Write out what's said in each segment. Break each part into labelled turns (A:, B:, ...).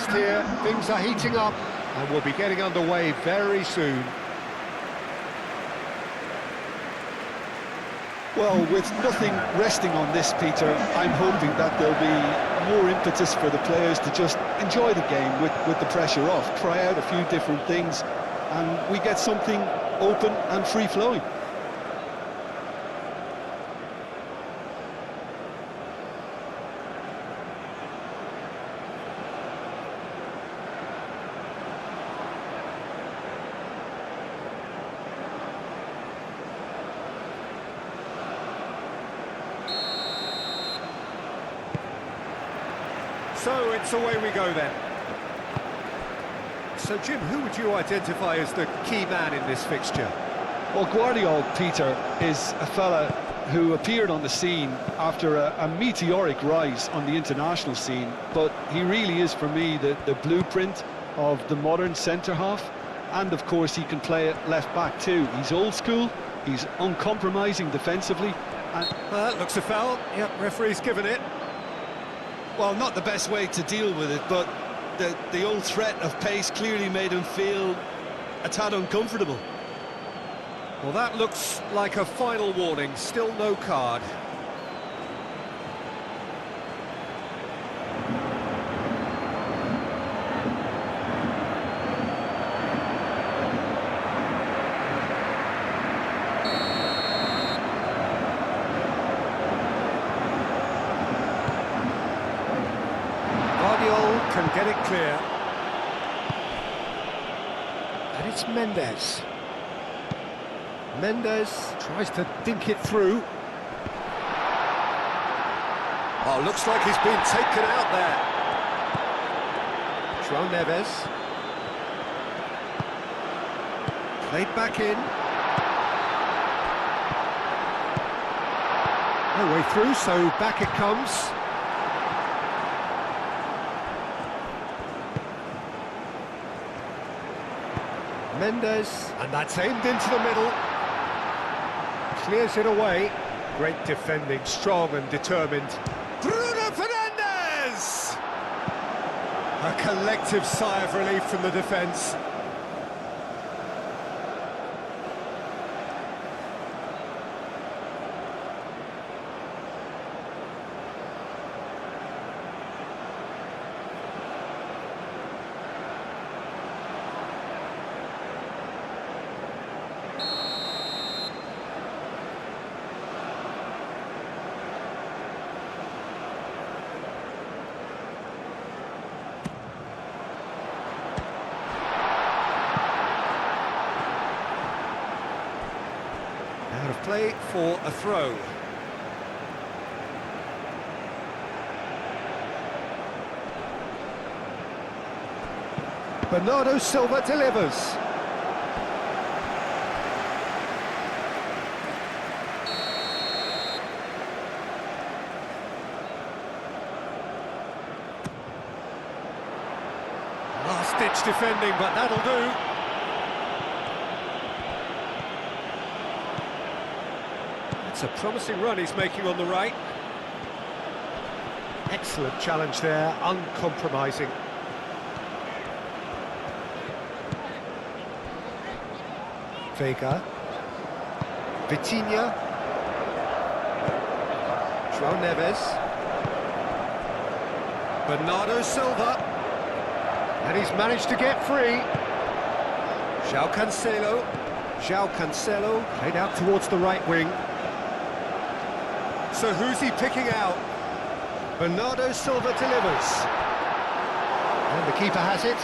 A: fast here, things are heating up, and we'll be getting underway very soon.
B: Well, with nothing resting on this, Peter, I'm hoping that there'll be more impetus for the players to just enjoy the game with the pressure off, try out a few different things, and we get something open and free-flowing.
A: So it's away we go then. So Jim, who would you identify as the key man in this fixture?
B: Well, Guardiola, Peter, is a fella who appeared on the scene after a meteoric rise on the international scene, but he really is, for me, the blueprint of the modern centre-half, and of course he can play at left-back too. He's old school, he's uncompromising defensively, and...
A: looks a foul. Yep, referee's given it.
B: Well, not the best way to deal with it, but the old threat of pace clearly made him feel a tad uncomfortable.
A: Well, that looks like a final warning, still no card. Can get it clear. And it's Mendes. Mendes tries to dink it through. Oh, looks like he's been taken out there. João Neves. Played back in. No way through, so back it comes. Mendes, and that's aimed into the middle. Clears it away. Great defending, strong and determined. Bruno Fernandes! A collective sigh of relief from the defence. Out of play for a throw. Bernardo Silva delivers. Last-ditch defending, but that'll do. It's a promising run he's making on the right. Excellent challenge there, uncompromising. Vega. Vitinha. João Neves. Bernardo Silva. And he's managed to get free. João Cancelo. João Cancelo played out towards the right wing. So who's he picking out? Bernardo Silva delivers. And the keeper has it.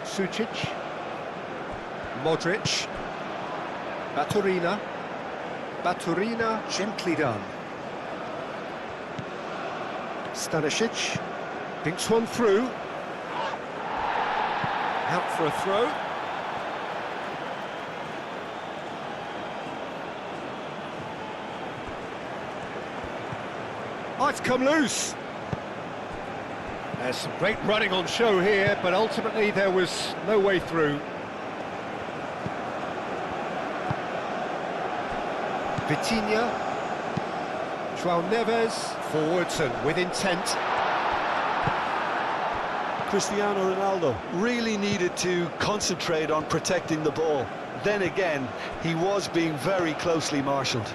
A: Sucic. Modric. Baturina. Baturina, gently done. Stanisic. Dinks one through. Out for a throw. Oh, it's come loose. There's some great running on show here, but ultimately there was no way through. Vitinha. João Neves, forwards and with intent.
B: Cristiano Ronaldo really needed to concentrate on protecting the ball. Then again, he was being very closely marshalled.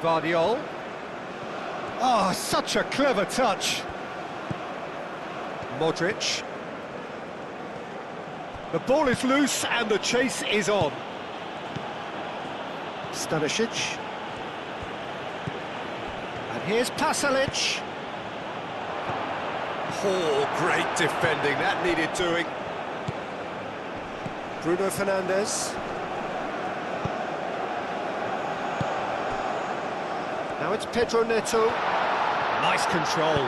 A: Guardiola. Oh, such a clever touch. Modric. The ball is loose and the chase is on. Stanisic. And here's Pasalic. Oh, great defending, that needed doing. Bruno Fernandes. Now it's Pedro Neto. Nice control.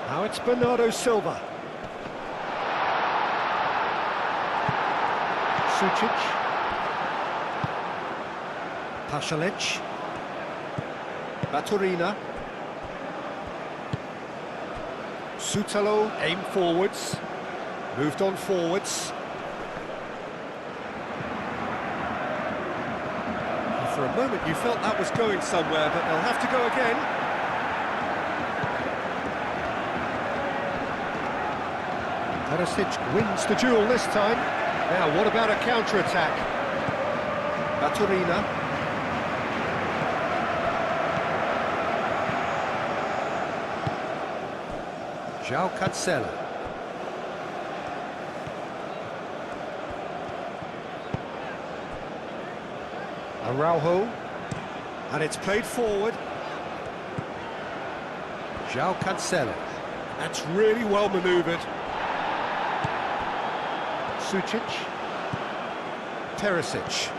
A: Now it's Bernardo Silva. Sucic. Pasalic. Baturina. Sutalo aimed forwards. Moved on forwards. For a moment you felt that was going somewhere, but they'll have to go again. Perisic wins the duel this time. Now, what about a counter-attack? Baturina. João Cancelo. Araujo. And it's played forward. João Cancelo. That's really well manoeuvred. Sucic. Perisic.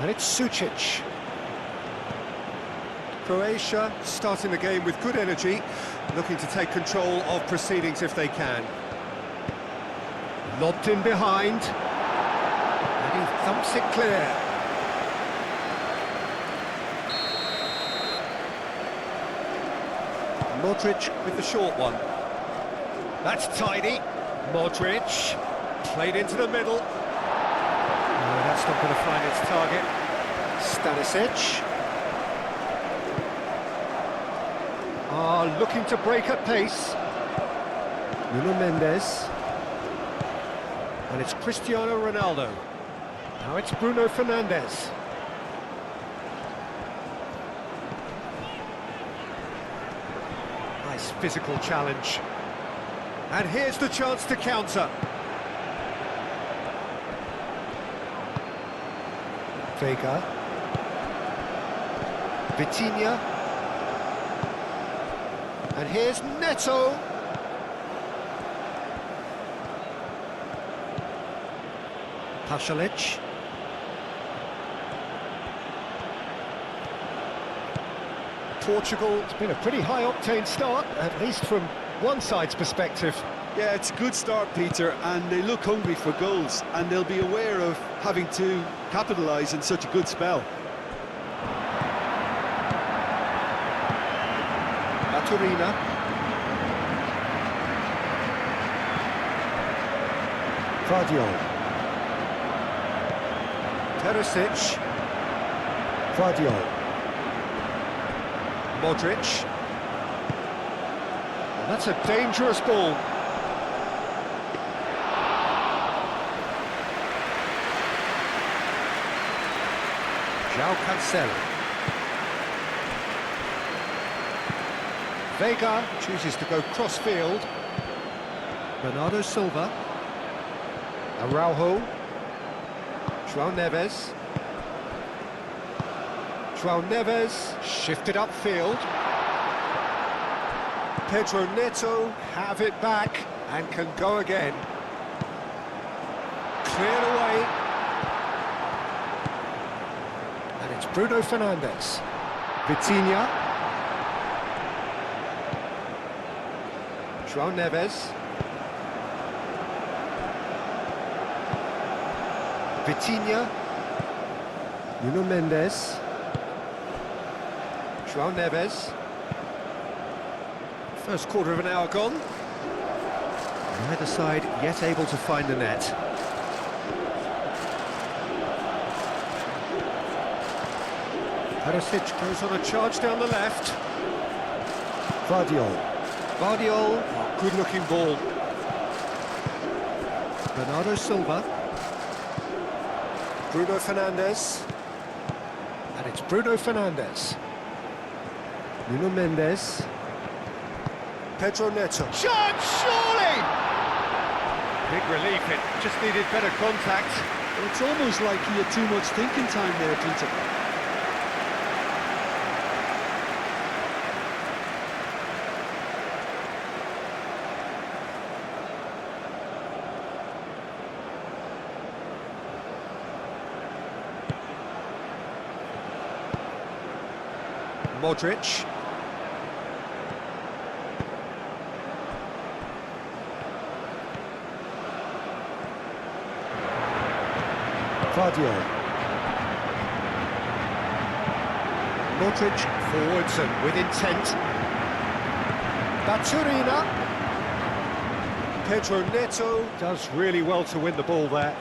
A: And it's Sucic. Croatia starting the game with good energy, looking to take control of proceedings if they can. Lobbed in behind. And he thumps it clear. Modric with the short one. That's tidy. Modric played into the middle. No, that's not going to find its target. Stanisic. Looking to break at pace. Nuno Mendes. And it's Cristiano Ronaldo. Now it's Bruno Fernandes. Nice physical challenge. And here's the chance to counter. Vega. Vitinha. And here's Neto. Pasalic. Portugal, it's been a pretty high-octane start, at least from one side's perspective.
B: Yeah, it's a good start, Peter, and they look hungry for goals, and they'll be aware of having to capitalise in such a good spell.
A: Baturina. Guardiola. Perisic. Guardiola. Modric. And that's a dangerous ball. João Cancelo. Vega chooses to go cross-field. Bernardo Silva. Araujo. João Neves. João Neves shifted upfield. Pedro Neto have it back and can go again. Cleared away. And it's Bruno Fernandes. Vitinha. João Neves. Vitinha. Nuno Mendes. João Neves. First quarter of an hour gone. Neither side yet able to find the net. Perisic goes on a charge down the left. Vardiol. Vardiol, oh, good-looking ball. Bernardo Silva. Bruno Fernandes. And it's Bruno Fernandes. Nuno Mendes. Pedro Neto. Shot, surely! Big relief, it just needed better contact.
B: It's almost like he had too much thinking time there, Peter.
A: Modric. Vardiol. Modric forwards and with intent. Baturina. Pedro Neto does really well to win the ball there.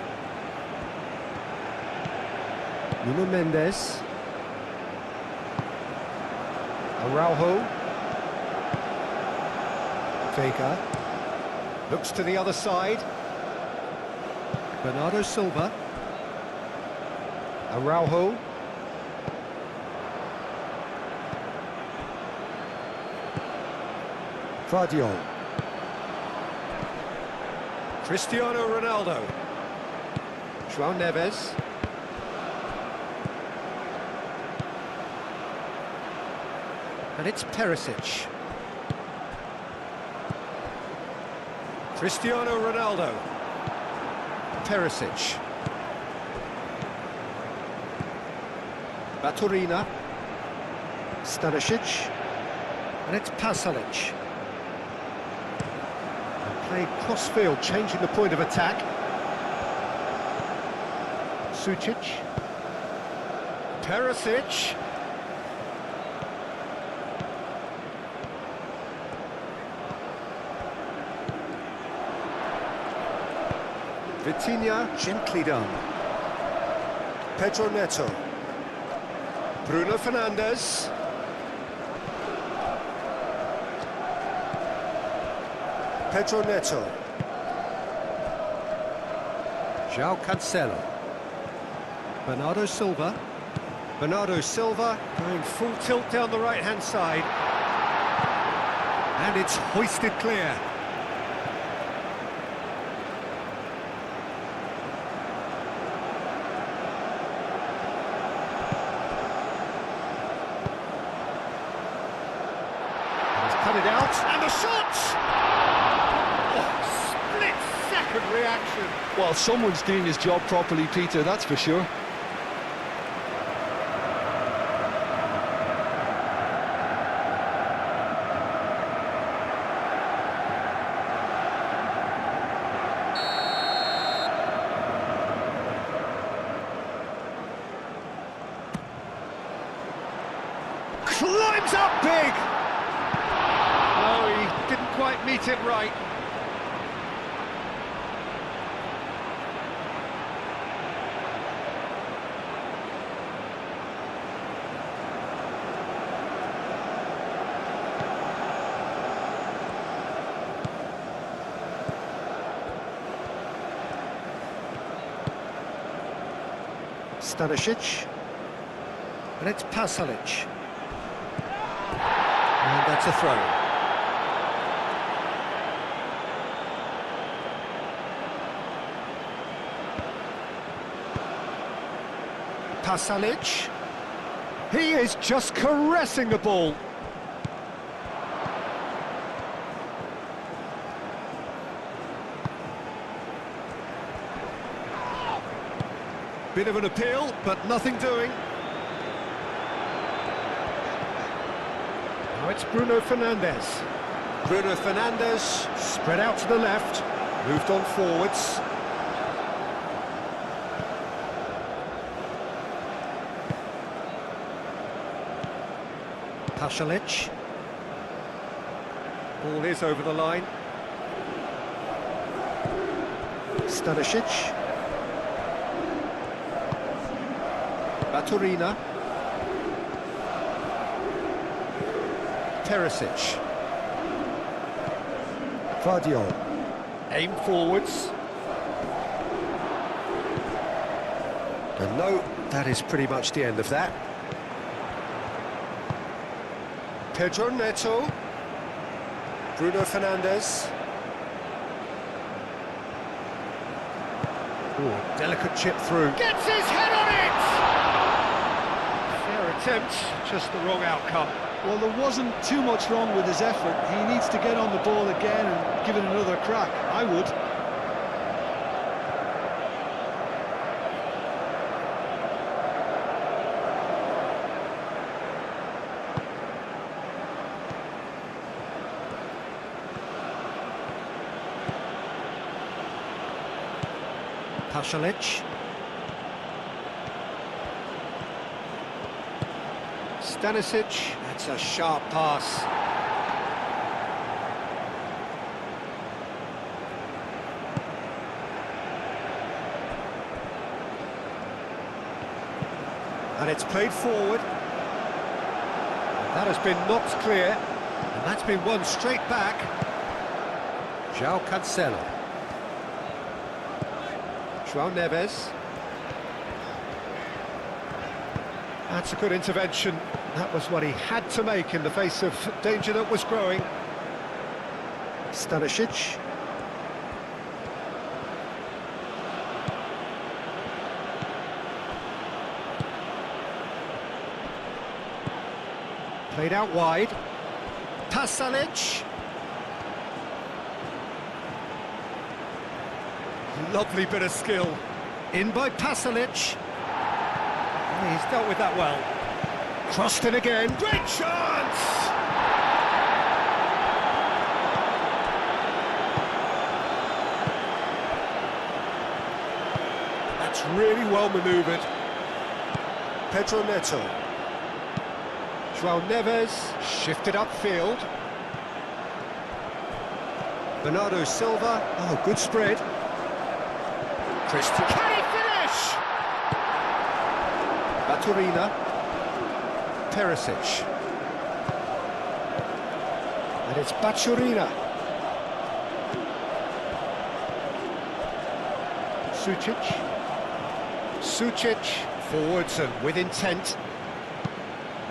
A: Nuno Mendes. Araujo. Vega. Looks to the other side. Bernardo Silva. Araujo. Vardiol. Cristiano Ronaldo. João Neves. And it's Perisic. Cristiano Ronaldo. Perisic. Baturina. Stanisic. And it's Pasalic. Playing cross-field, changing the point of attack. Sucic. Perisic. Vitinha, gently done. Pedro Neto. Bruno Fernandes. Pedro Neto. João Cancelo. Bernardo Silva. Bernardo Silva going full tilt down the right-hand side. And it's hoisted clear. Cut it out, and the shot! Oh, split-second reaction.
B: Well, someone's doing his job properly, Peter, that's for sure.
A: Climbs up big! No, he didn't quite meet it right. Stanisic. And it's Pasalic. And that's a throw. Pasalic. He is just caressing the ball. Bit of an appeal, but nothing doing. Now it's Bruno Fernandes. Bruno Fernandes spread out to the left, moved on forwards. Pasalic. Ball is over the line. Stanisic. Baturina. Perisic. Vardiol. Aim forwards. And no, that is pretty much the end of that. Pedro Neto. Bruno Fernandes. Ooh, delicate chip through. Gets his head on it! Fair attempt, just the wrong outcome.
B: Well, there wasn't too much wrong with his effort. He needs to get on the ball again and give it another crack. I would.
A: Pasalic. Stanisic, that's a sharp pass. And it's played forward. That has been knocked clear, and that's been won straight back. João Cancelo. João Neves. That's a good intervention. That was what he had to make in the face of danger that was growing. Stanisic. Played out wide. Pasalic. Lovely bit of skill. In by Pasalic. He's dealt with that well. Crossed in again. Great chance! That's really well manoeuvred. Pedro Neto. João Neves shifted upfield. Bernardo Silva. Oh, good spread. Christian. Can he finish? Baturina. Perisic. And it's Baturina. Sucic. Forwards and with intent.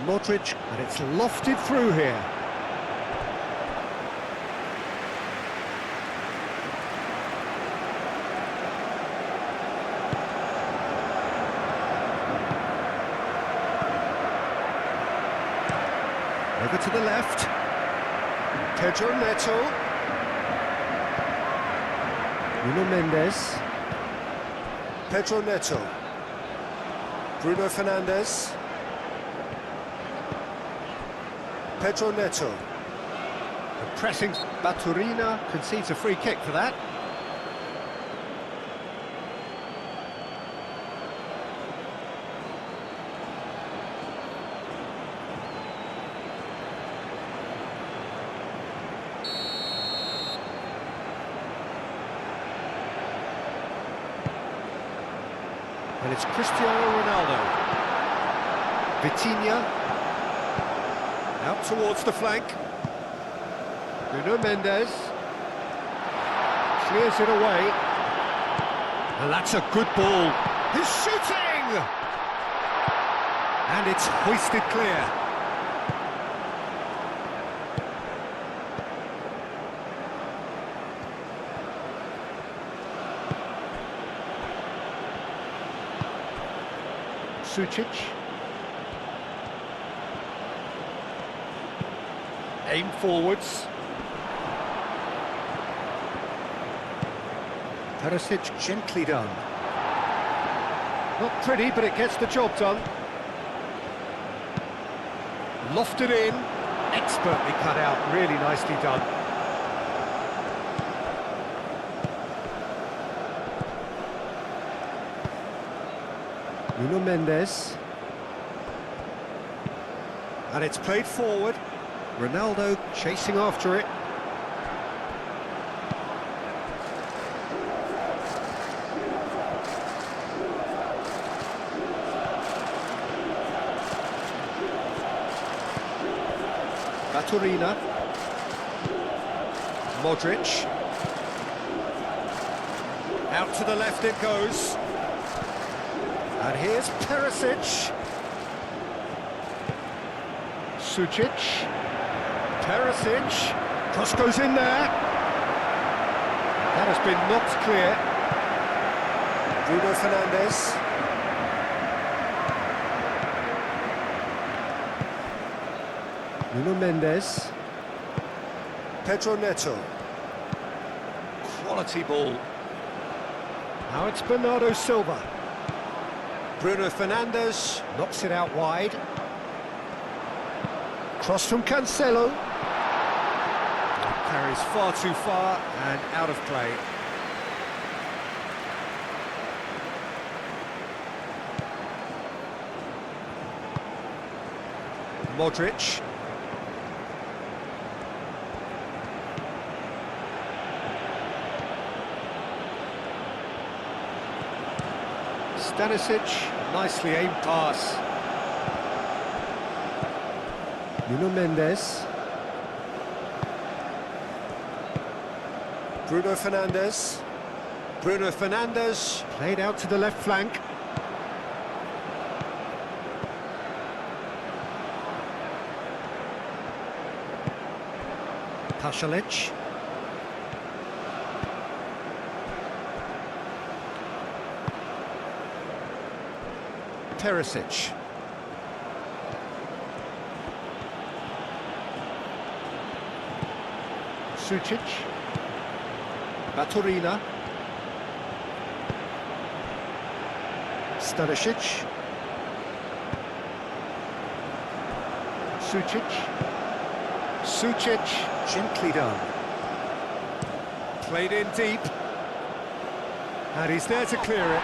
A: Modric. And it's lofted through here. Over to the left. Pedro Neto. Nuno Mendes. Pedro Neto. Bruno Fernandes. Pedro Neto. The pressing. Baturina concedes a free kick for that. And it's Cristiano Ronaldo. Vitinha. Out towards the flank. Nuno Mendes. Clears it away. And that's a good ball. He's shooting! And it's hoisted clear. Sucic. Aim forwards. Perisic gently done. Not pretty, but it gets the job done. Lofted in. Expertly cut out. Really nicely done. Nuno Mendes. And it's played forward. Ronaldo chasing after it. Baturina. Modric. Out to the left it goes. And here's Perisic. Sucic. Perisic. Cross goes in there. That has been knocked clear. Bruno Fernandes. Nuno Mendes. Pedro Neto. Quality ball. Now it's Bernardo Silva. Bruno Fernandes knocks it out wide. Cross from Cancelo. Carries far too far and out of play. Modric. Stanisic, nicely aimed pass. Nuno Mendes. Bruno Fernandes. Bruno Fernandes played out to the left flank. Pasalic. Perisic. Sucic. Baturina. Stanisic. Sucic. Sucic, gently done. Played in deep. And he's there to clear it.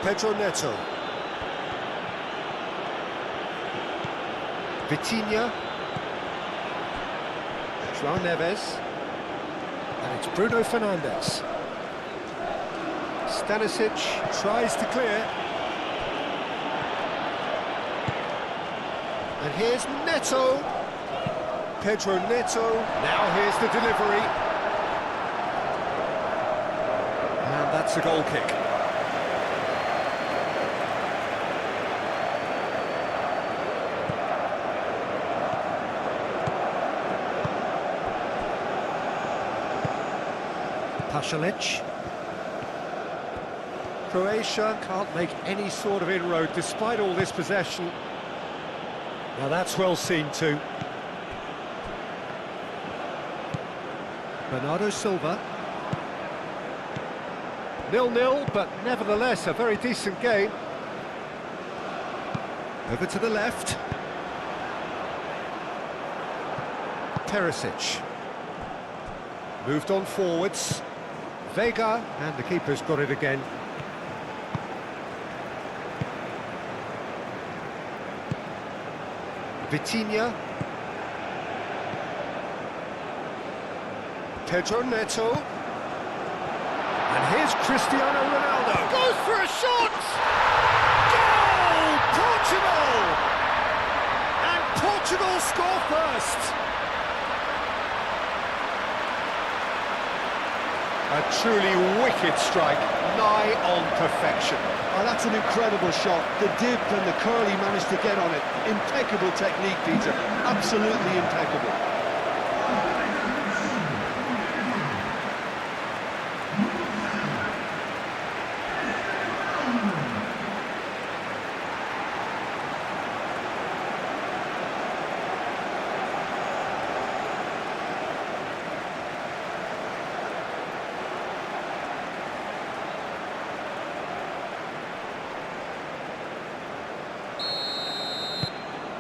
A: Pedro Neto. Vitinha. João Neves. And it's Bruno Fernandes. Stanisic tries to clear. And here's Neto. Pedro Neto. Now here's the delivery. And that's a goal kick. Pasalic. Croatia can't make any sort of inroad despite all this possession. Now that's well seen too. Bernardo Silva. 0-0, but nevertheless a very decent game. Over to the left. Perisic. Moved on forwards. Vega, and the keeper's got it again. Vitinha. Pedro Neto. And here's Cristiano Ronaldo. Goes for a shot! Goal! Portugal! And Portugal score first. A truly wicked strike, nigh on perfection.
B: Oh, that's an incredible shot. The dip and the curl he managed to get on it. Impeccable technique, Peter. Absolutely impeccable.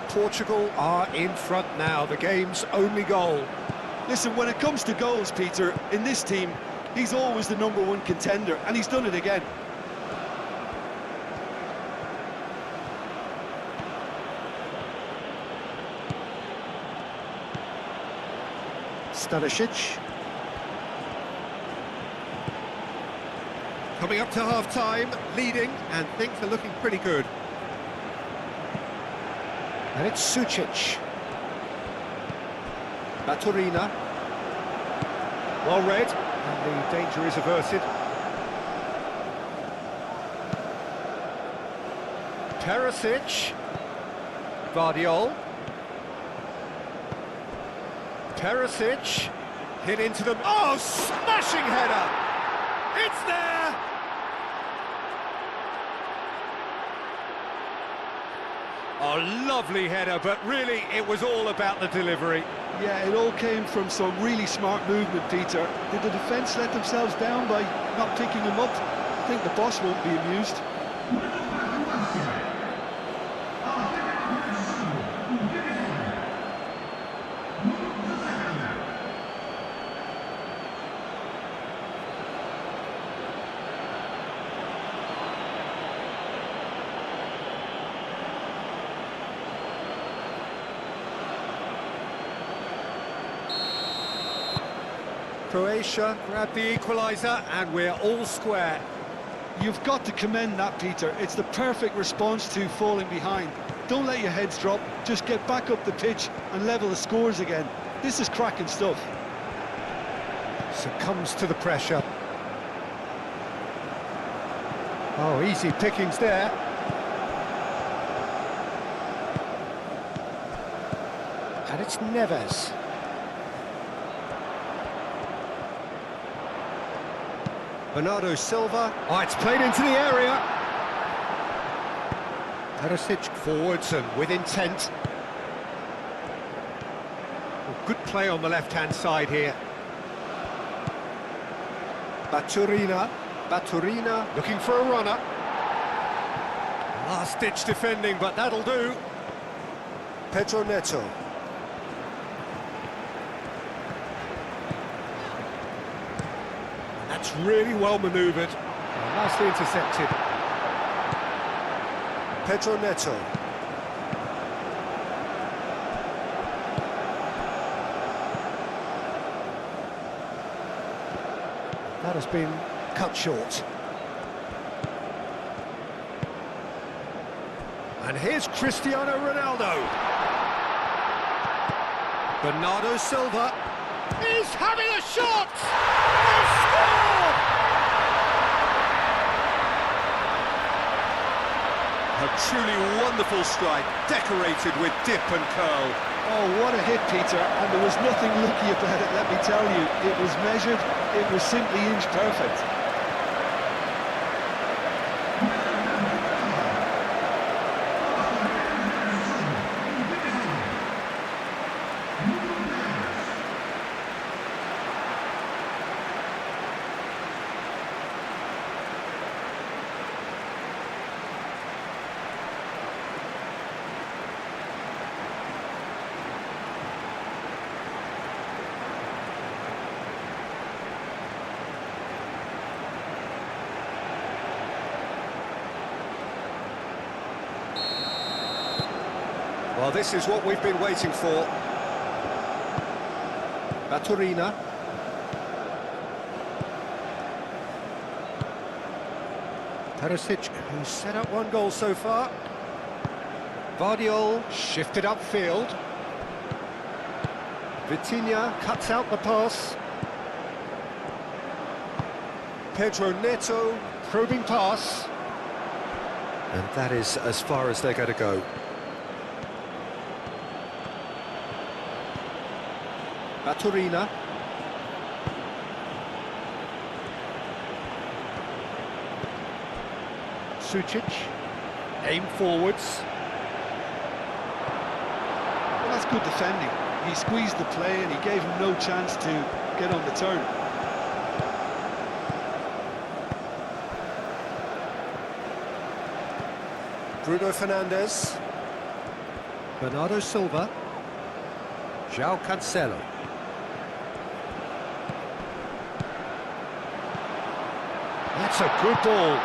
A: Portugal are in front now, the game's only goal.
B: Listen, when it comes to goals, Peter, in this team, he's always the #1 contender, and he's done it again.
A: Stanisic. Coming up to half-time, leading, and things are looking pretty good. And it's Sucic. Baturina. Well read, and the danger is averted. Perisic. Guardiol. Perisic. Hit into them. Oh, smashing header! It's there! Oh, lovely header, but really it was all about the delivery.
B: Yeah, it all came from some really smart movement, Peter. Did the defence let themselves down by not picking him up? I think the boss won't be amused.
A: Croatia grabbed the equaliser, and we're all square.
B: You've got to commend that, Peter. It's the perfect response to falling behind. Don't let your heads drop, just get back up the pitch and level the scores again. This is cracking stuff.
A: Succumbs to the pressure. Oh, easy pickings there. And it's Neves. Bernardo Silva. Oh, it's played into the area. Perisic forwards and with intent. Well, good play on the left-hand side here. Baturina. Baturina looking for a runner. Last-ditch defending, but that'll do. Pedro Neto. That's really well manoeuvred. Nicely intercepted. Pedro Neto. That has been cut short. And here's Cristiano Ronaldo. Bernardo Silva. He's having a shot! They score! A truly wonderful strike, decorated with dip and curl.
B: Oh, what a hit, Peter, and there was nothing lucky about it, let me tell you. It was measured, it was simply inch perfect.
A: Well, this is what we've been waiting for. Baturina. Perisic, who's set up one goal so far. Guardiol shifted upfield. Vitinha cuts out the pass. Pedro Neto, probing pass. And that is as far as they're going to go. Baturina. Sucic. Aim forwards.
B: Well, that's good defending. He squeezed the play and he gave him no chance to get on the turn.
A: Bruno Fernandes. Bernardo Silva. João Cancelo. That's a good ball.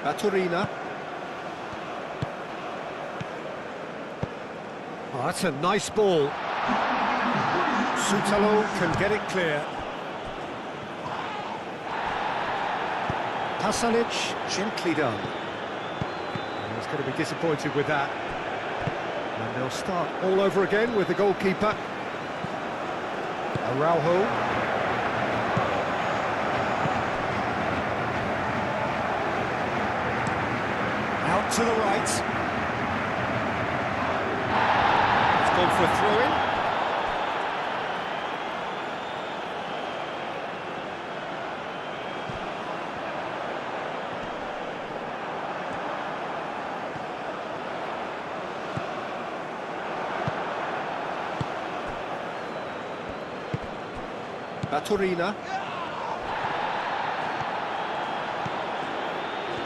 A: Baturina. Oh, that's a nice ball. Sutalo can get it clear. Pasalic, gently done. He's going to be disappointed with that. And they'll start all over again with the goalkeeper. Araujo. Out to the right. It's gone for a throw-in. Baturina.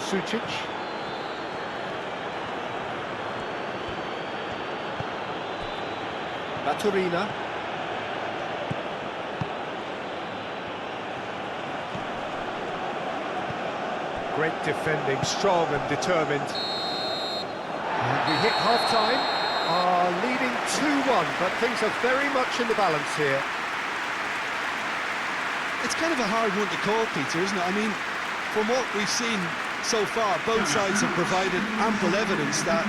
A: Sucic. Baturina. Great defending, strong and determined. And we hit half-time, are leading 2-1, but things are very much in the balance here.
B: It's kind of a hard one to call, Peter, isn't it? I mean, from what we've seen so far, both sides have provided ample evidence that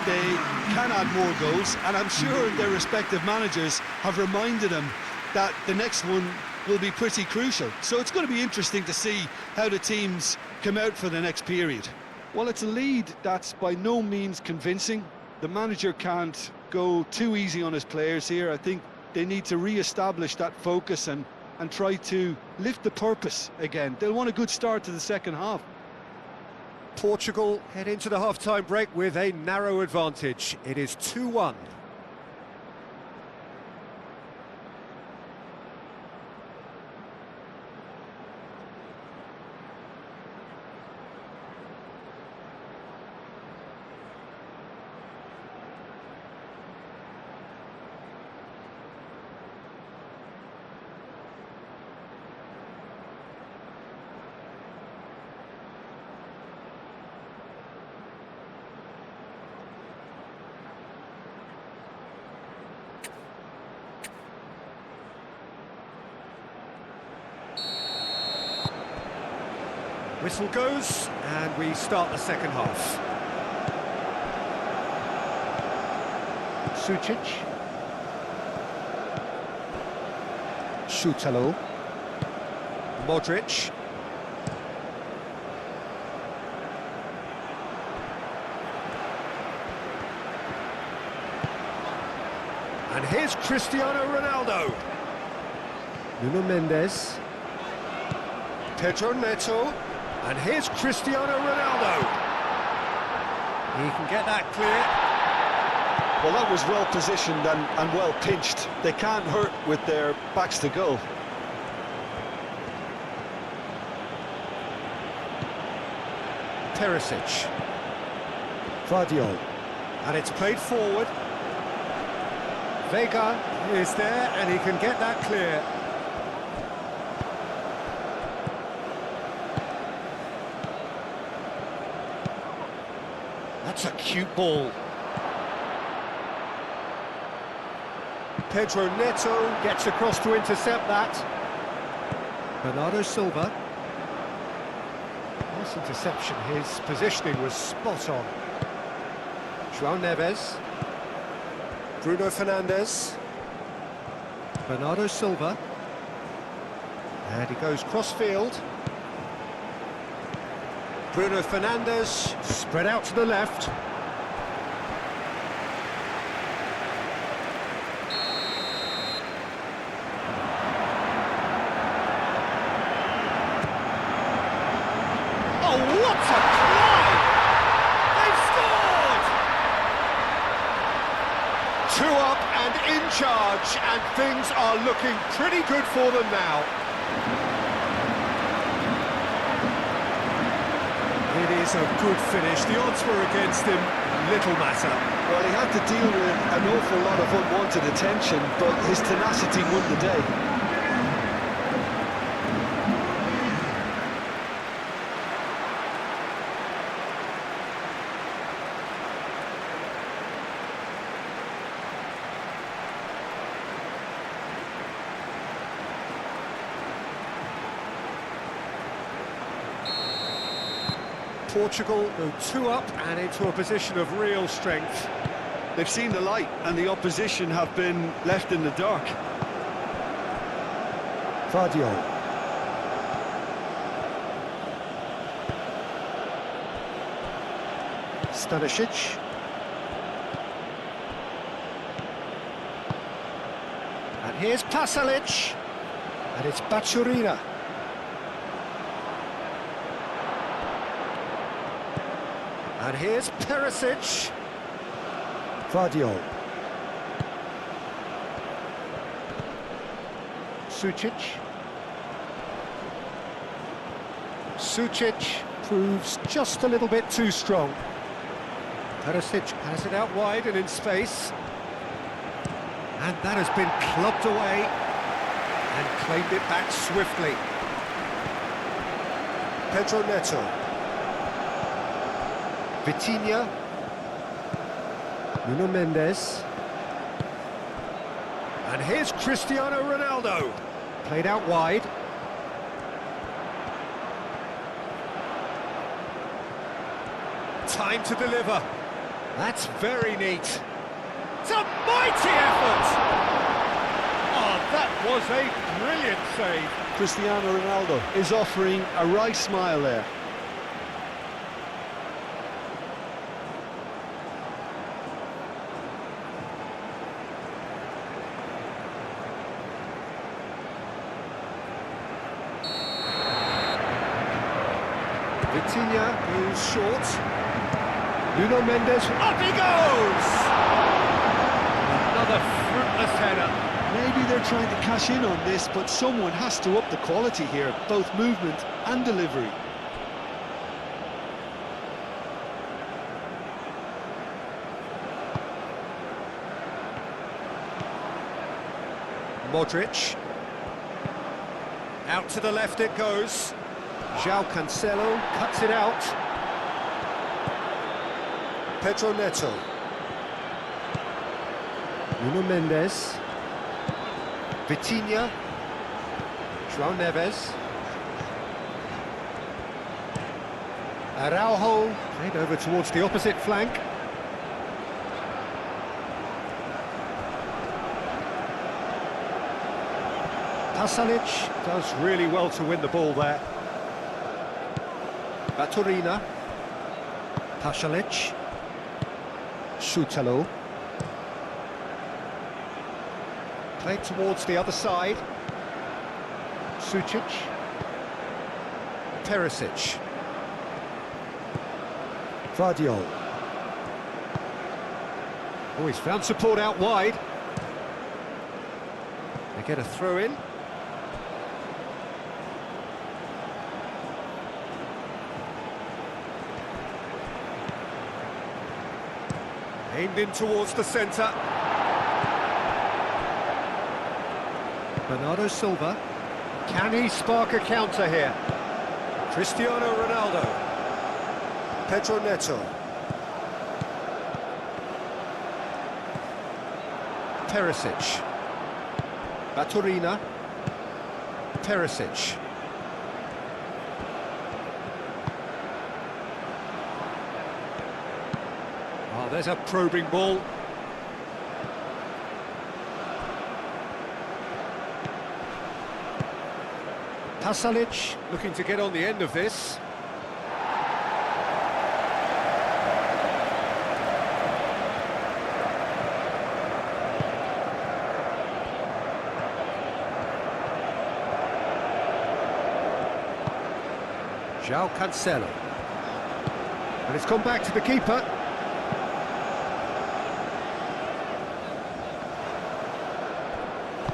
B: they can add more goals, and I'm sure their respective managers have reminded them that the next one will be pretty crucial. So it's going to be interesting to see how the teams come out for the next period. Well, it's a lead that's by no means convincing. The manager can't go too easy on his players here. I think they need to re-establish that focus and try to lift the purpose again. They'll want a good start to the second half.
A: Portugal head into the half-time break with a narrow advantage. It is 2-1. Whistle goes, and we start the second half. Sucic. Sutalo. Modric. And here's Cristiano Ronaldo. Nuno Mendes. Pedro Neto. And here's Cristiano Ronaldo. He can get that clear.
B: Well, that was well positioned and well pinched. They can't hurt with their backs to goal.
A: Perisic. Vardiol. And it's played forward. Vega is there, and he can get that clear. That's a cute ball. Pedro Neto gets across to intercept that. Bernardo Silva. Nice interception. His positioning was spot on. João Neves. Bruno Fernandes. Bernardo Silva. And he goes cross-field. Bruno Fernandes, spread out to the left. Oh, what a try! They've scored! 2 up and in charge, and things are looking pretty good for them now. It is a good finish. The odds were against him, little matter.
B: Well, he had to deal with an awful lot of unwanted attention, but his tenacity won the day.
A: Portugal go 2 up and into a position of real strength.
B: They've seen the light and the opposition have been left in the dark.
A: Vardiol. Stanisic. And here's Pasalic. And it's Baturina. And here's Perisic. Vardiol. Sucic. Sucic proves just a little bit too strong. Perisic has it out wide and in space. And that has been clubbed away and claimed it back swiftly. Pedro Neto. Vitinha. Nuno Mendes. And here's Cristiano Ronaldo. Played out wide. Time to deliver. That's very neat. It's a mighty effort! Oh, that was a brilliant save.
B: Cristiano Ronaldo is offering a wry smile there.
A: Vitinha goes short. Nuno Mendes, up he goes! Another fruitless header.
B: Maybe they're trying to cash in on this, but someone has to up the quality here, both movement and delivery.
A: Modric. Out to the left it goes. João Cancelo cuts it out. Pedro Neto. Nuno Mendes. Vitinha. João Neves. Araujo. Played over towards the opposite flank. Pasalic does really well to win the ball there. Baturina. Pasalic. Sutalo. Played towards the other side. Sucic. Perisic. Vardiol. Oh, he's found support out wide. They get a throw in. Aimed in towards the centre. Bernardo Silva. Can he spark a counter here? Cristiano Ronaldo. Pedro Neto. Perisic. Baturina. Perisic. Oh, there's a probing ball. Pasalic looking to get on the end of this. João Cancelo. And it's gone back to the keeper.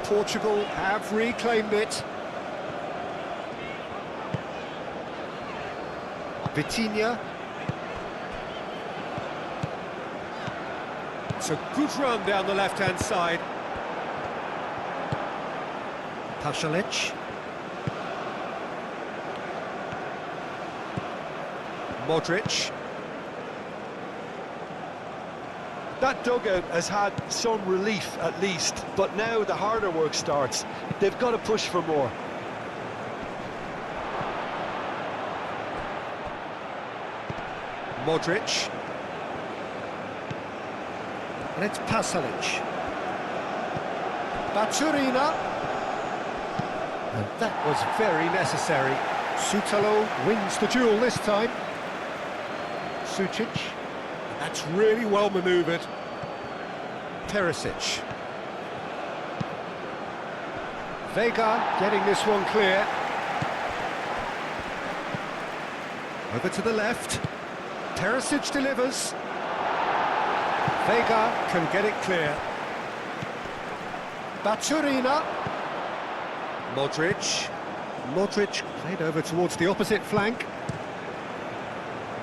A: Portugal have reclaimed it. Vitinha. It's a good run down the left-hand side. Pasalic. Modric.
B: That dugout has had some relief at least, but now the harder work starts. They've got to push for more.
A: Modric. And it's Pasalic. Baturina. And that was very necessary. Sutalo wins the duel this time. Sucic. That's really well manoeuvred. Perisic. Vega getting this one clear. Over to the left. Perisic delivers. Vega can get it clear. Baturina. Modric. Modric played over towards the opposite flank.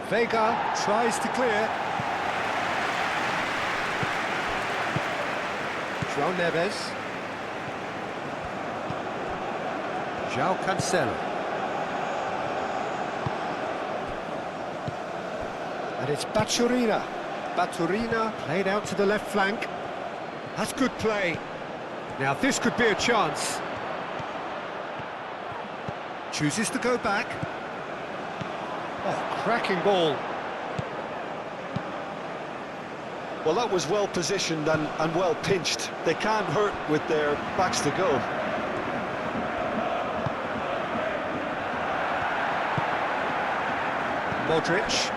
A: Vega tries to clear. João Neves. João Cancelo. And it's Baturina. Baturina played out to the left flank. That's good play. Now this could be a chance. Chooses to go back. Oh, cracking ball.
B: Well, that was well positioned and well pinched. They can't hurt with their backs to go.
A: Modric.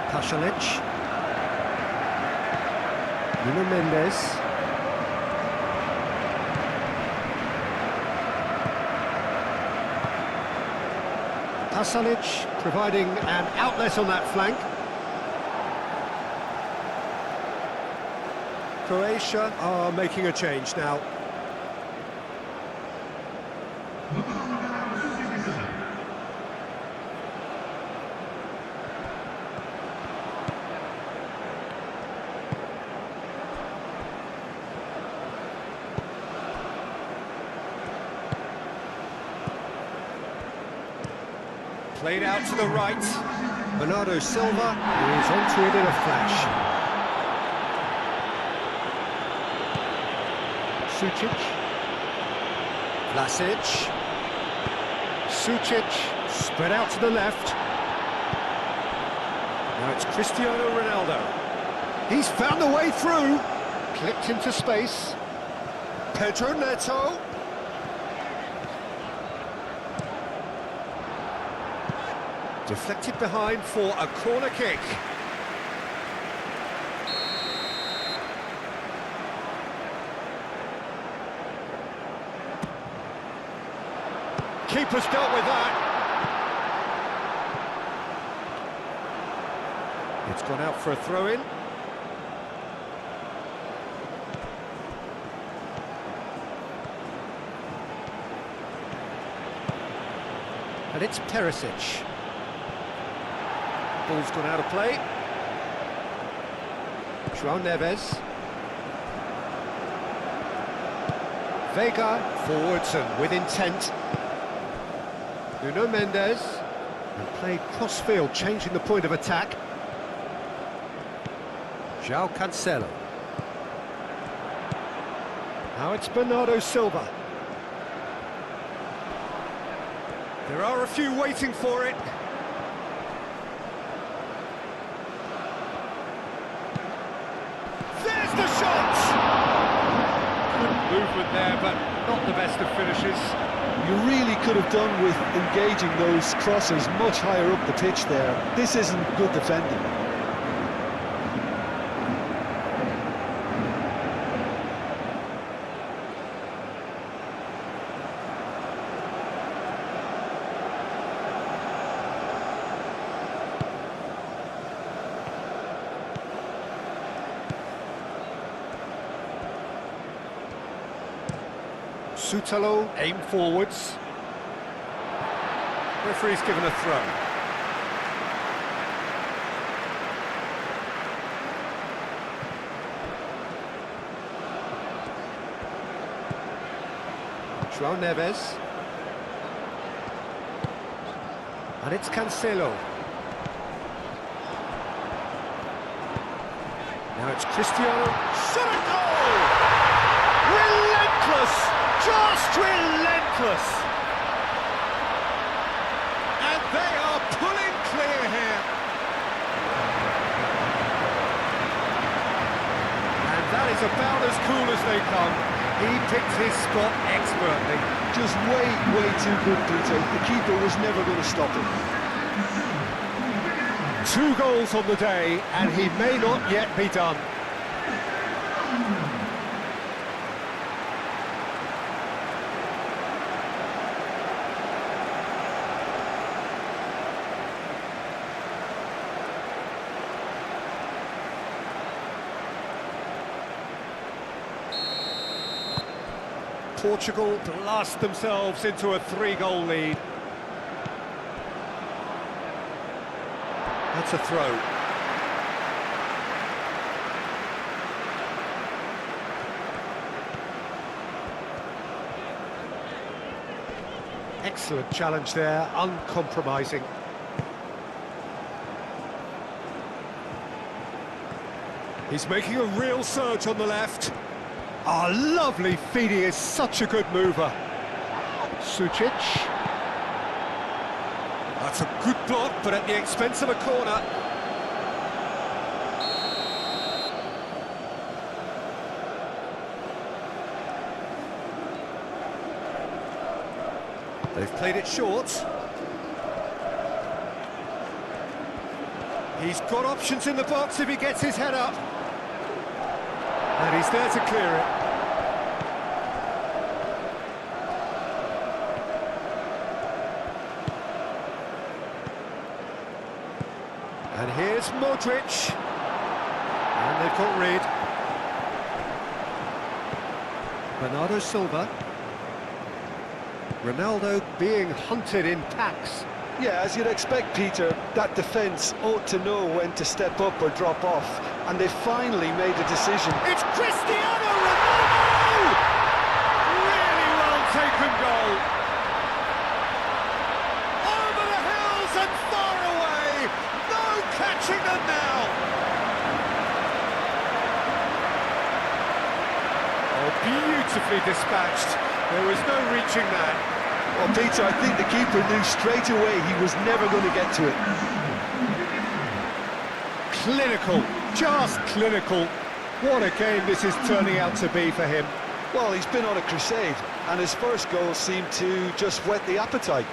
A: Pasalic. Nuno Mendes. Pasalic providing an outlet on that flank. Croatia are making a change now. Played out to the right. Bernardo Silva is onto it in a flash. Sucic. Vlasic. Sucic spread out to the left. Now it's Cristiano Ronaldo. He's found a way through. Clipped into space. Pedro Neto. Deflected behind for a corner kick. Keeper's dealt with that. It's gone out for a throw-in. And it's Perisic. Ball's gone out of play. João Neves. Vega forwards and with intent. Nuno Mendes. And played cross-field, changing the point of attack. João Cancelo. Now it's Bernardo Silva. There are a few waiting for it. There's the shot! Good movement there, but not the best of finishes.
B: You really could have done with engaging those crosses much higher up the pitch there. This isn't good defending.
A: Sutalo aim forwards. Referee's given a throw. João Neves. And it's Cancelo. Now it's Cristiano. Shot a goal! Relentless! Just relentless! And they are pulling was about as cool as they come. He picked his spot expertly.
B: Just way too good, Peter. The keeper was never going to stop him.
A: 2 goals on the day, and he may not yet be done. Portugal blast themselves into a 3-goal lead. That's a throw. Excellent challenge there, uncompromising. He's making a real surge on the left. Ah, lovely feed, he is such a good mover. Sucic. That's a good block, but at the expense of a corner. They've played it short. He's got options in the box if he gets his head up. And he's there to clear it. And here's Modric. And they've got rid. Bernardo Silva. Ronaldo being hunted in packs.
B: Yeah, as you'd expect, Peter, that defence ought to know when to step up or drop off, and they finally made a decision.
A: It's Cristiano Ronaldo! Really well taken goal. Over the hills and far away. No catching them now. Oh, beautifully dispatched. There was no reaching that.
B: Well, Peter, I think the keeper knew straight away he was never going to get to it.
A: Clinical, just clinical. What a game this is turning out to be for him.
B: Well, he's been on a crusade, and his first goal seemed to just whet the appetite.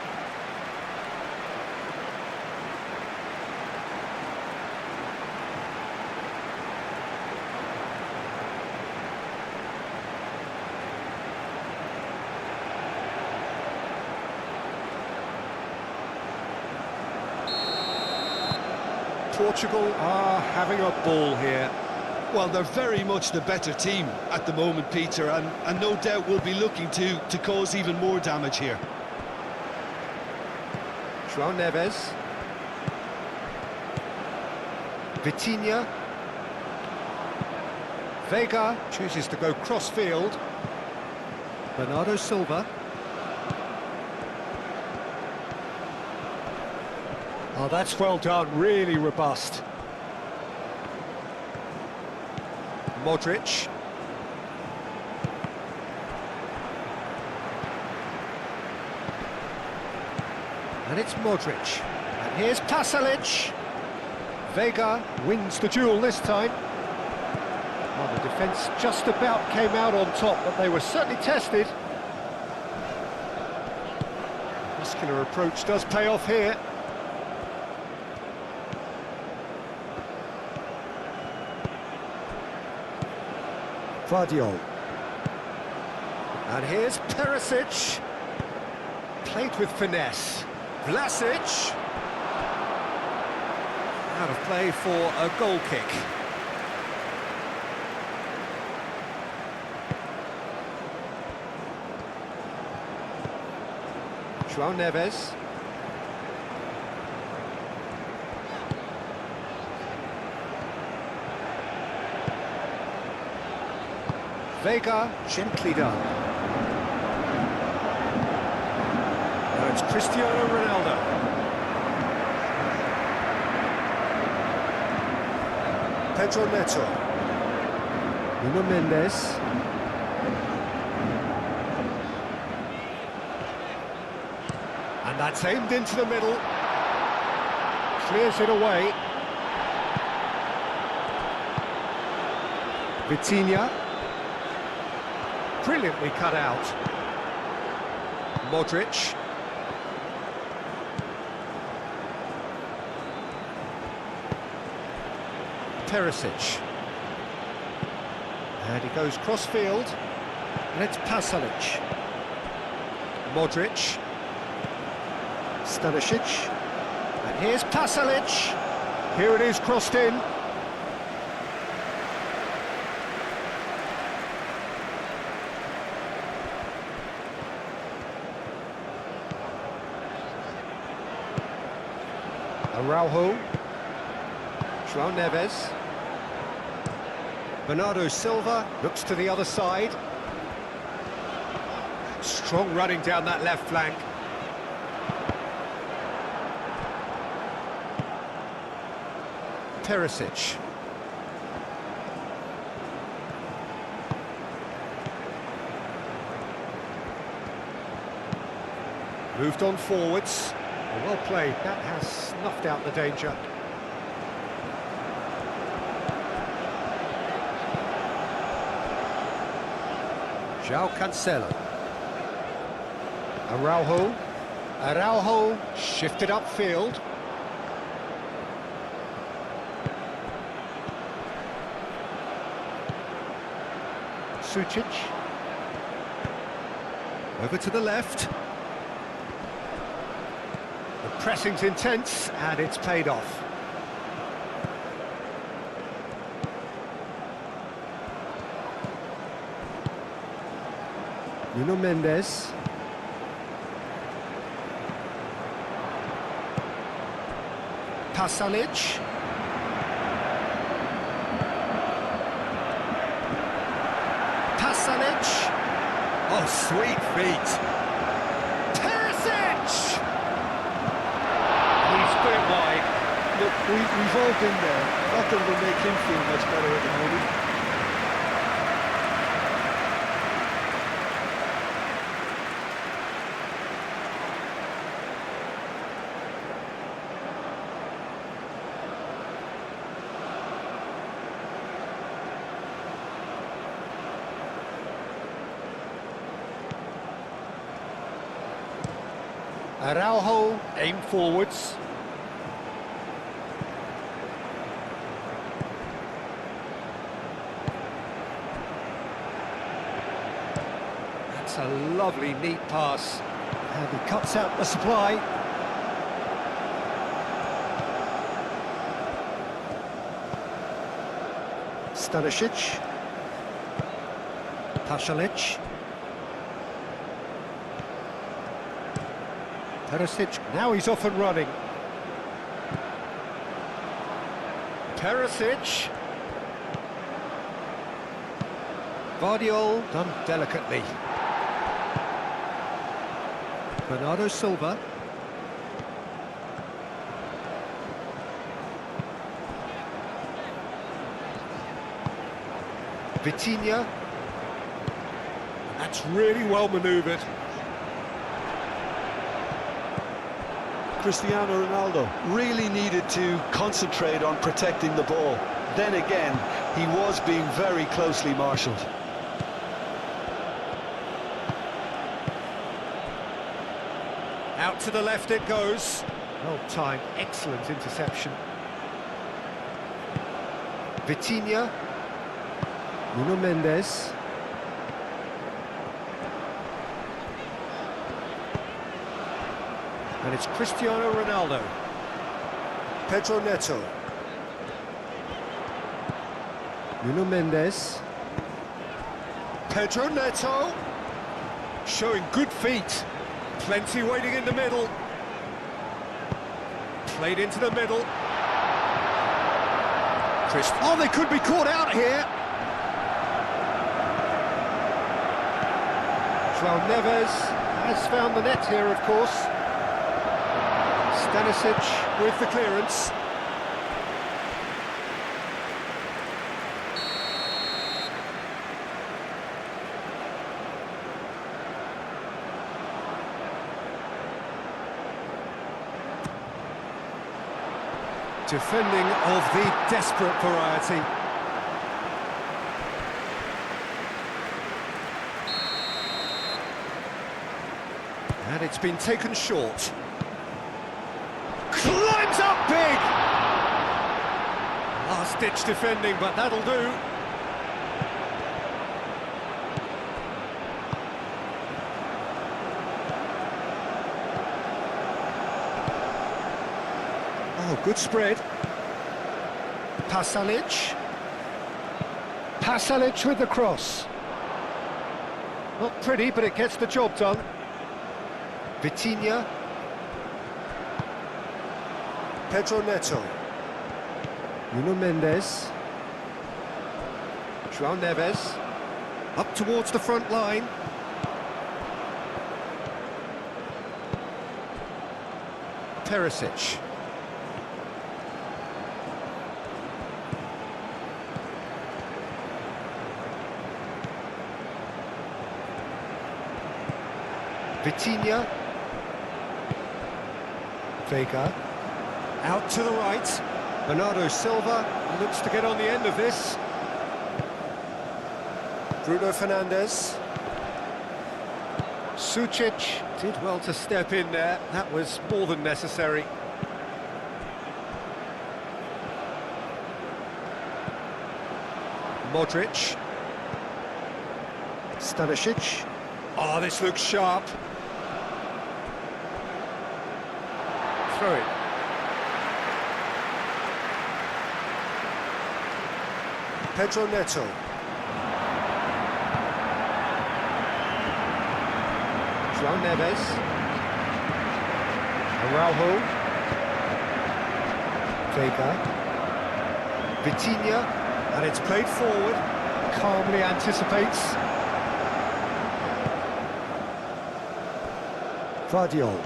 A: Portugal are having a ball here.
B: Well, they're very much the better team at the moment, Peter, and no doubt will be looking to cause even more damage here.
A: João Neves. Vitinha. Vega chooses to go cross-field. Bernardo Silva. Oh, that's well done, really robust. Modric. And it's Modric. And here's Pasalic. Vega wins the duel this time. Well, the defence just about came out on top, but they were certainly tested. Muscular approach does pay off here. Vardiol. And here's Perisic. Played with finesse. Vlasic. Out of play for a goal kick. João Neves. Vega, gently done. Now it's Cristiano Ronaldo. Pedro Neto. Nuno Mendes. And that's aimed into the middle. Clears it away. Vitinha. Brilliantly cut out. Modric. Perisic. And he goes cross-field. And it's Pasalic. Modric. Stanisic. And here's Pasalic. Here it is, crossed in. Araujo. João Neves. Bernardo Silva looks to the other side. Strong running down that left flank. Perisic. Moved on forwards. Well played. That has snuffed out the danger. João Cancelo. Araujo. Araujo shifted upfield. Sucic. Over to the left. The pressing's intense and it's paid off. Nuno Mendes. Pasalic. Pasalic. Oh, sweet feet. Perisic! He's put it wide.
B: Look, we've all been there. Not that it'll make him feel much better at the moment.
A: Araujo aimed forwards. That's a lovely, neat pass. And he cuts out the supply. Stanisic. Pasalic. Perisic, now he's off and running. Perisic. Guardiola done delicately. Bernardo Silva. Vitinha. That's really well manoeuvred.
B: Cristiano Ronaldo really needed to concentrate on protecting the ball. Then again, he was being very closely marshalled.
A: Out to the left it goes. Well timed, excellent interception. Vitinha. Nuno Mendes. And it's Cristiano Ronaldo. Pedro Neto. Nuno Mendes. Pedro Neto. Showing good feet. Plenty waiting in the middle. Played into the middle. Oh, they could be caught out here. João Neves has found the net here, of course. Stanisic with the clearance. Defending of the desperate variety. And it's been taken short. Climbs up big! Last-ditch defending, but that'll do. Oh, good spread. Pasalic. Pasalic with the cross. Not pretty, but it gets the job done. Vitinha. Pedro Neto. Nuno Mendes. João Neves. Up towards the front line. Perisic. Vitinha. Vega. Out to the right. Bernardo Silva looks to get on the end of this. Bruno Fernandes. Sucic did well to step in there. That was more than necessary. Modric. Stanisic. Oh, this looks sharp. Throw it. Pedro Neto. João Neves. Araujo. Vega. Vitinha. And it's played forward. Calmly anticipates. Vardiol.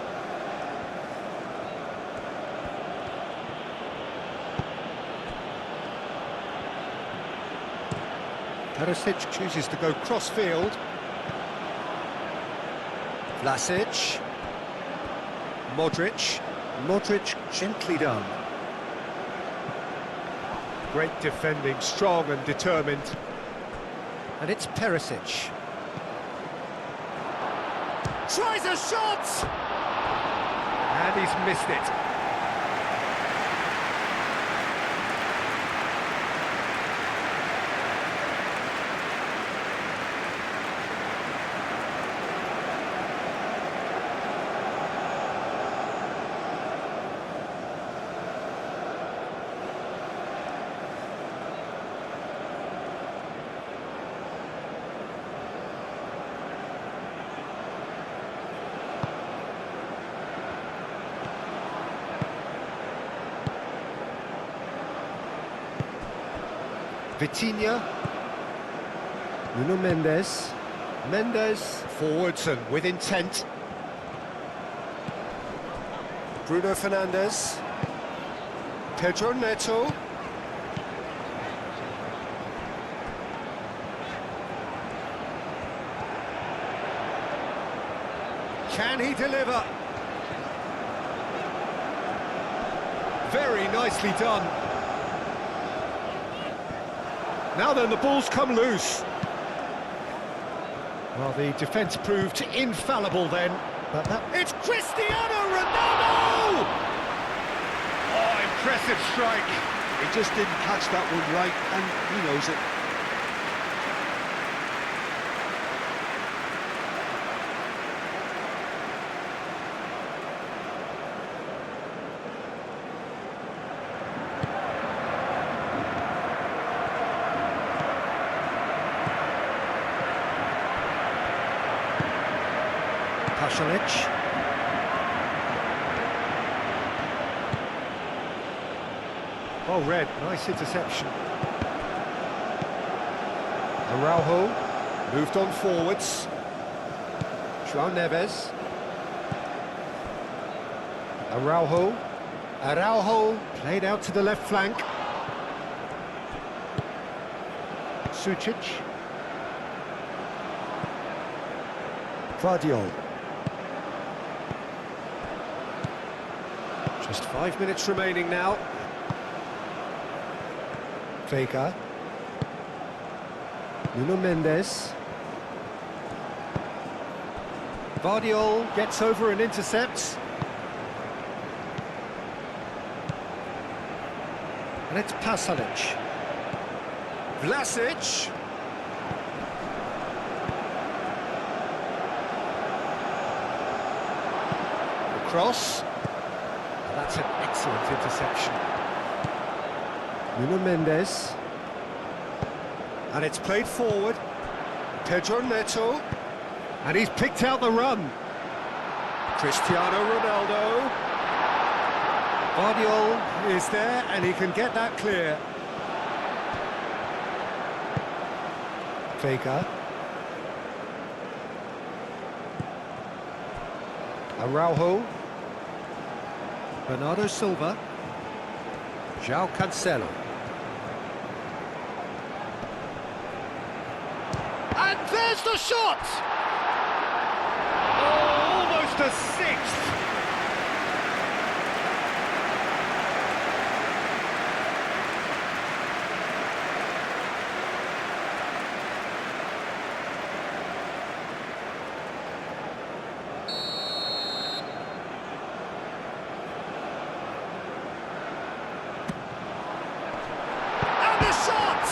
A: Perisic chooses to go cross-field. Vlasic. Modric. Modric gently done. Great defending, strong and determined. And it's Perisic. Tries a shot! And he's missed it. Vitinha. Nuno Mendes. Mendes forwards and with intent. Bruno Fernandes. Pedro Neto. Can he deliver? Very nicely done. Now then, the ball's come loose. Well, the defence proved infallible then, but that... It's Cristiano Ronaldo! Oh, impressive strike.
B: He just didn't catch that one right, and he knows it.
A: Pasalic. Oh, red, nice interception. Araujo moved on forwards. João Neves. Araujo. Araujo played out to the left flank. Sucic. Vardiol. Just 5 minutes remaining now. Vega. Nuno Mendes. Vardiol gets over and intercepts. And it's Pasalic. Vlasic. The cross. And that's an excellent interception. Nuno Mendes. And it's played forward. Pedro Neto. And he's picked out the run. Cristiano Ronaldo. Vardiol is there and he can get that clear. Vega. Araujo. Bernardo Silva. João Cancelo. And there's the shot! Oh, almost a sixth! And the shot!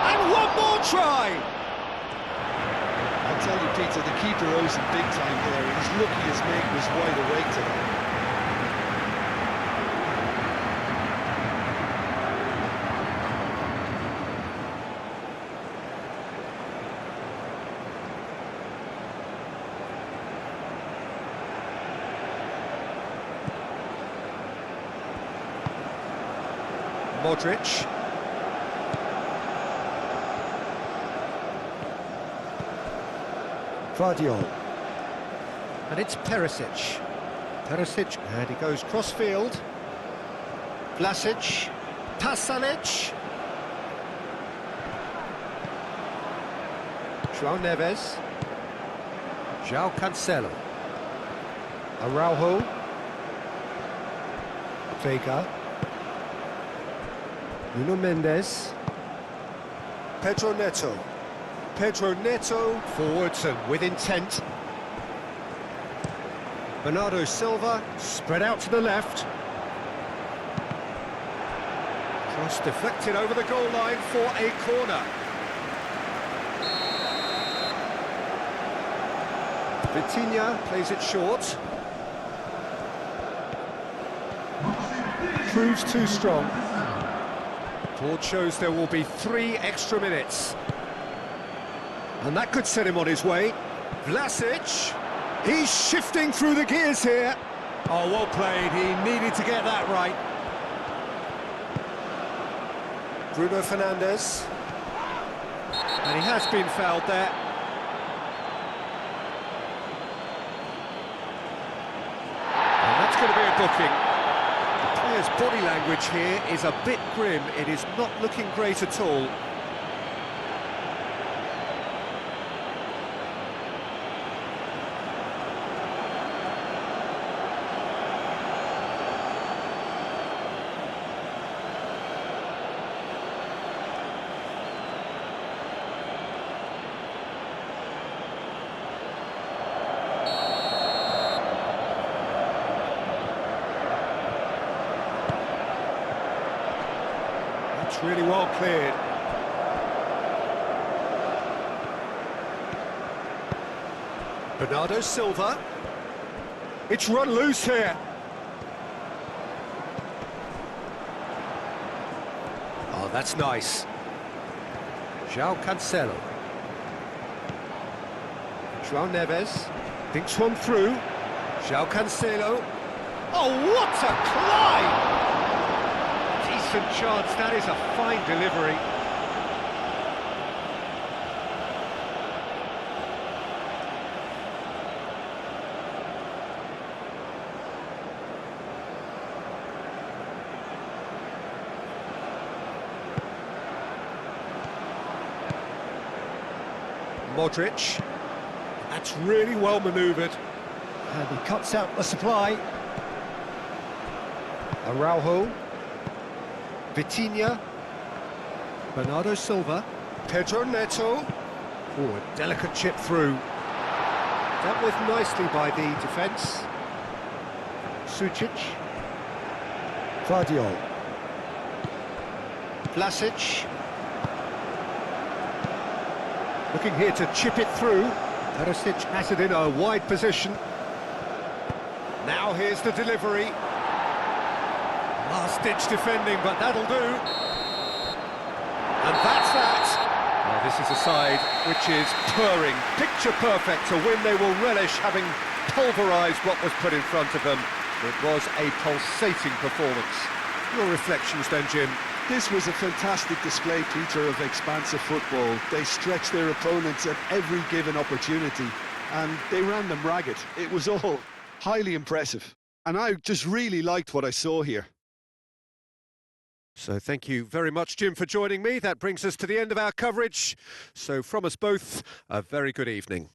A: And one more try!
B: I tell you, Peter, the keeper owes him big time there. He's lucky his mate was wide awake today.
A: Modric. Vardiol. And it's Perisic. Perisic, and he goes cross-field. Vlasic. Pasalic. João Neves. João Cancelo. Araujo. Vega. Nuno Mendes. Pedro Neto. Pedro Neto, forwards and with intent. Bernardo Silva, spread out to the left. Cross deflected over the goal line for a corner. Vitinha plays it short. Proves too strong. Board shows there will be 3 extra minutes. And that could set him on his way. Vlasic, he's shifting through the gears here. Oh, well played, he needed to get that right. Bruno Fernandes. And he has been fouled there. And that's going to be a booking. The player's body language here is a bit grim. It is not looking great at all. It's really well cleared. Bernardo Silva. It's run loose here. Oh, that's nice. João Cancelo. João Neves. Thinks one through. João Cancelo. Oh, what a climb! Decent chance, that is a fine delivery. Modric. That's really well manoeuvred. And he cuts out the supply. Araujo. Vitinha. Bernardo Silva. Pedro Neto. Oh, a delicate chip through. Dealt with nicely by the defence. Sucic.
C: Guardiola.
A: Vlasic. Looking here to chip it through. Perisic has it in a wide position. Now here's the delivery. Last-ditch defending, but that'll do. And that's that. Well, this is a side which is purring, picture perfect, a win they will relish, having pulverised what was put in front of them. It was a pulsating performance. Your reflections then, Jim?
B: This was a fantastic display, Peter, of expansive football. They stretched their opponents at every given opportunity, and they ran them ragged. It was all highly impressive, and I just really liked what I saw here.
A: So thank you very much, Jim, for joining me. That brings us to the end of our coverage. So from us both, a very good evening.